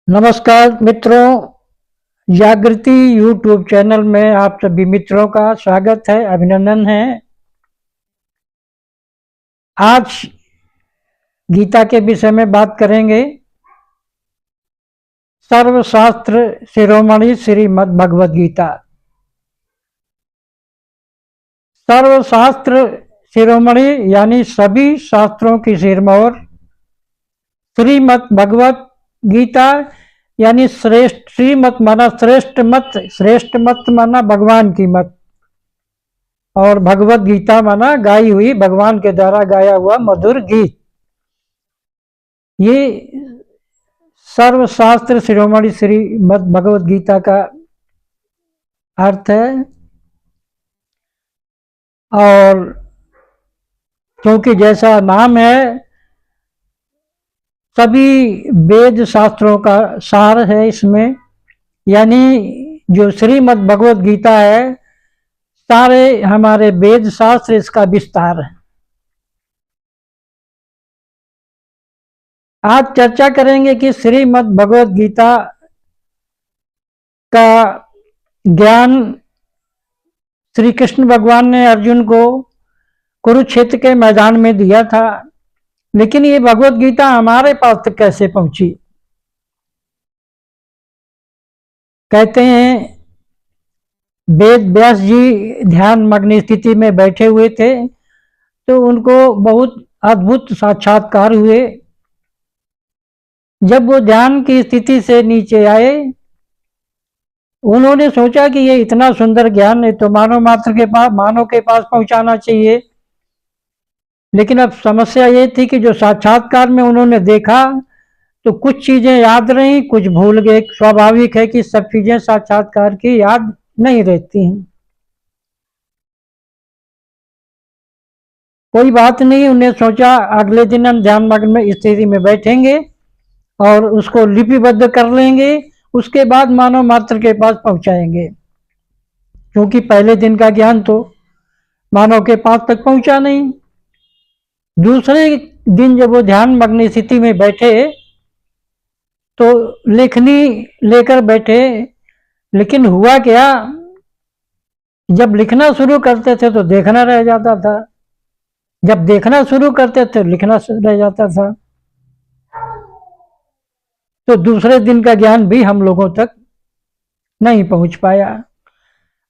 नमस्कार मित्रों, जागृति यूट्यूब चैनल में आप सभी मित्रों का स्वागत है, अभिनंदन है। आज गीता के विषय में बात करेंगे। सर्वशास्त्र शिरोमणि श्रीमद् भगवद गीता। सर्वशास्त्र शिरोमणि यानी सभी शास्त्रों की सिरमौर, श्रीमद् भगवद गीता यानी श्रेष्ठ। श्रीमत माना श्रेष्ठ मत, श्रेष्ठ मत माना भगवान की मत, और भगवत गीता माना गाई हुई, भगवान के द्वारा गाया हुआ मधुर गीत। ये सर्वशास्त्र शिरोमणि श्रीमद् भगवद गीता का अर्थ है। और क्योंकि जैसा नाम है, सभी वेद शास्त्रों का सार है इसमें, यानी जो श्रीमद् भगवद गीता है, सारे हमारे वेद शास्त्र इसका विस्तार है। आज चर्चा करेंगे कि श्रीमद् भगवद गीता का ज्ञान श्री कृष्ण भगवान ने अर्जुन को कुरुक्षेत्र के मैदान में दिया था, लेकिन ये भगवद गीता हमारे पास तक कैसे पहुंची। कहते हैं वेद व्यास जी ध्यान मग्न स्थिति में बैठे हुए थे, तो उनको बहुत अद्भुत साक्षात्कार हुए। जब वो ध्यान की स्थिति से नीचे आए, उन्होंने सोचा कि ये इतना सुंदर ज्ञान है तो मानव के पास पहुंचाना चाहिए। लेकिन अब समस्या ये थी कि जो साक्षात्कार में उन्होंने देखा, तो कुछ चीजें याद रही, कुछ भूल गए। स्वाभाविक है कि सब चीजें साक्षात्कार की याद नहीं रहती हैं। कोई बात नहीं, उन्हें सोचा अगले दिन हम ध्यान मग्न में स्थिति में बैठेंगे और उसको लिपिबद्ध कर लेंगे, उसके बाद मानव मात्र के पास पहुंचाएंगे। क्योंकि पहले दिन का ज्ञान तो मानव के पास तक पहुंचा नहीं। दूसरे दिन जब वो ध्यान मग्न स्थिति में बैठे, तो लेखनी लेकर बैठे। लेकिन हुआ क्या, जब लिखना शुरू करते थे तो देखना रह जाता था, जब देखना शुरू करते थे लिखना रह जाता था। तो दूसरे दिन का ज्ञान भी हम लोगों तक नहीं पहुंच पाया।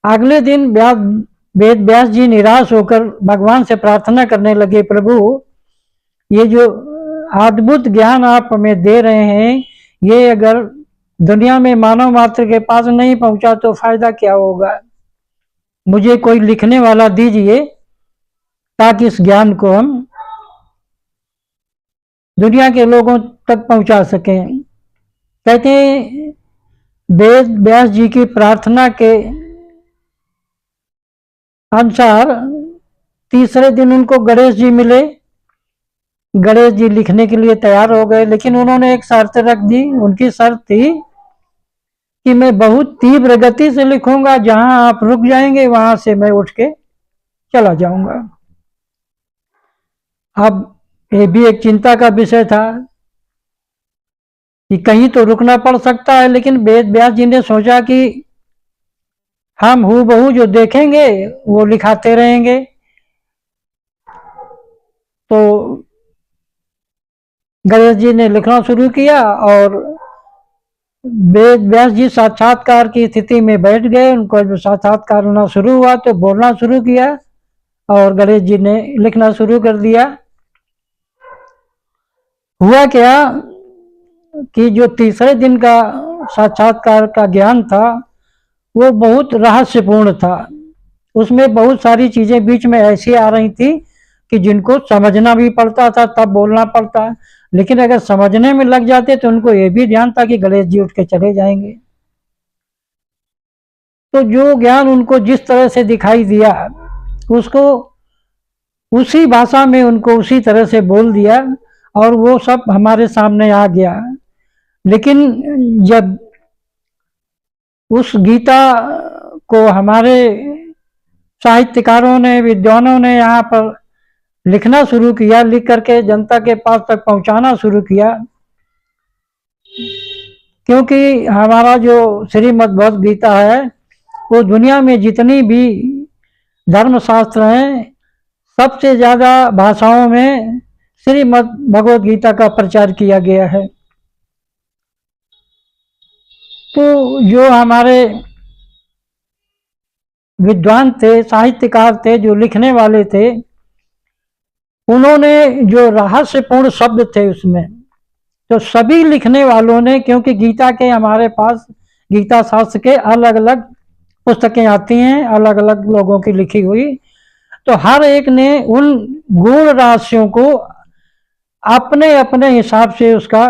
अगले दिन वेद व्यास जी निराश होकर भगवान से प्रार्थना करने लगे, प्रभु ये जो अद्भुत ज्ञान आप हमें दे रहे हैं, ये अगर दुनिया में मानव मात्र के पास नहीं पहुंचा तो फायदा क्या होगा। मुझे कोई लिखने वाला दीजिए ताकि इस ज्ञान को हम दुनिया के लोगों तक पहुंचा सकें। कहते हैं वेद व्यास जी की प्रार्थना के अनुसार तीसरे दिन उनको गणेश जी मिले। गणेश जी लिखने के लिए तैयार हो गए, लेकिन उन्होंने एक शर्त रख दी। उनकी शर्त थी कि मैं बहुत तीव्र गति से लिखूंगा, जहां आप रुक जाएंगे वहां से मैं उठ के चला जाऊंगा। अब ये भी एक चिंता का विषय था कि कहीं तो रुकना पड़ सकता है। लेकिन वेद व्यास जी ने सोचा कि हम हूबहू जो देखेंगे वो लिखाते रहेंगे। तो गणेश जी ने लिखना शुरू किया और वेद व्यास जी साक्षात्कार की स्थिति में बैठ गए। उनको जब साक्षात्कार होना शुरू हुआ तो बोलना शुरू किया और गणेश जी ने लिखना शुरू कर दिया। हुआ क्या कि जो तीसरे दिन का साक्षात्कार का ज्ञान था, वो बहुत रहस्यपूर्ण था। उसमें बहुत सारी चीजें बीच में ऐसी आ रही थी कि जिनको समझना भी पड़ता था, तब बोलना पड़ता। लेकिन अगर समझने में लग जाते तो उनको ये भी ध्यान था कि गणेश जी उठ के चले जाएंगे। तो जो ज्ञान उनको जिस तरह से दिखाई दिया, उसको उसी भाषा में उनको उसी तरह से बोल दिया और वो सब हमारे सामने आ गया। लेकिन जब उस गीता को हमारे साहित्यकारों ने, विद्वानों ने यहाँ पर लिखना शुरू किया, लिख करके जनता के पास तक पहुंचाना शुरू किया, क्योंकि हमारा जो श्रीमद् भगवद गीता है वो दुनिया में जितनी भी धर्मशास्त्र हैं सबसे ज़्यादा भाषाओं में श्रीमद् भगवद गीता का प्रचार किया गया है। तो जो हमारे विद्वान थे, साहित्यकार थे, जो लिखने वाले थे, उन्होंने जो रहस्यपूर्ण शब्द थे उसमें, तो सभी लिखने वालों ने, क्योंकि गीता के हमारे पास गीता शास्त्र के अलग अलग पुस्तकें आती हैं, अलग अलग लोगों की लिखी हुई, तो हर एक ने उन गूढ़ रहस्यों को अपने अपने हिसाब से उसका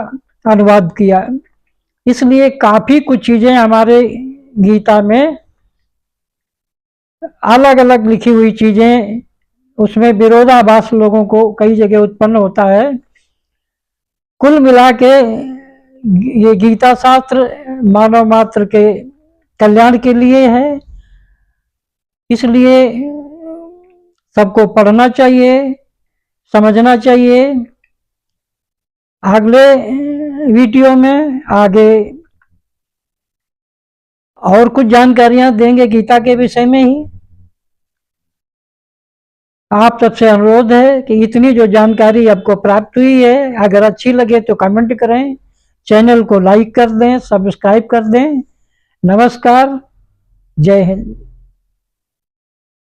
अनुवाद किया। इसलिए काफी कुछ चीजें हमारे गीता में अलग अलग लिखी हुई चीजें, उसमें विरोधाभास लोगों को कई जगह उत्पन्न होता है। कुल मिला के ये गीता शास्त्र मानव मात्र के कल्याण के लिए है, इसलिए सबको पढ़ना चाहिए, समझना चाहिए। अगले वीडियो में आगे और कुछ जानकारियां देंगे गीता के विषय में ही। आप सबसे अनुरोध है कि इतनी जो जानकारी आपको प्राप्त हुई है, अगर अच्छी लगे तो कमेंट करें, चैनल को लाइक कर दें, सब्सक्राइब कर दें। नमस्कार, जय हिंद।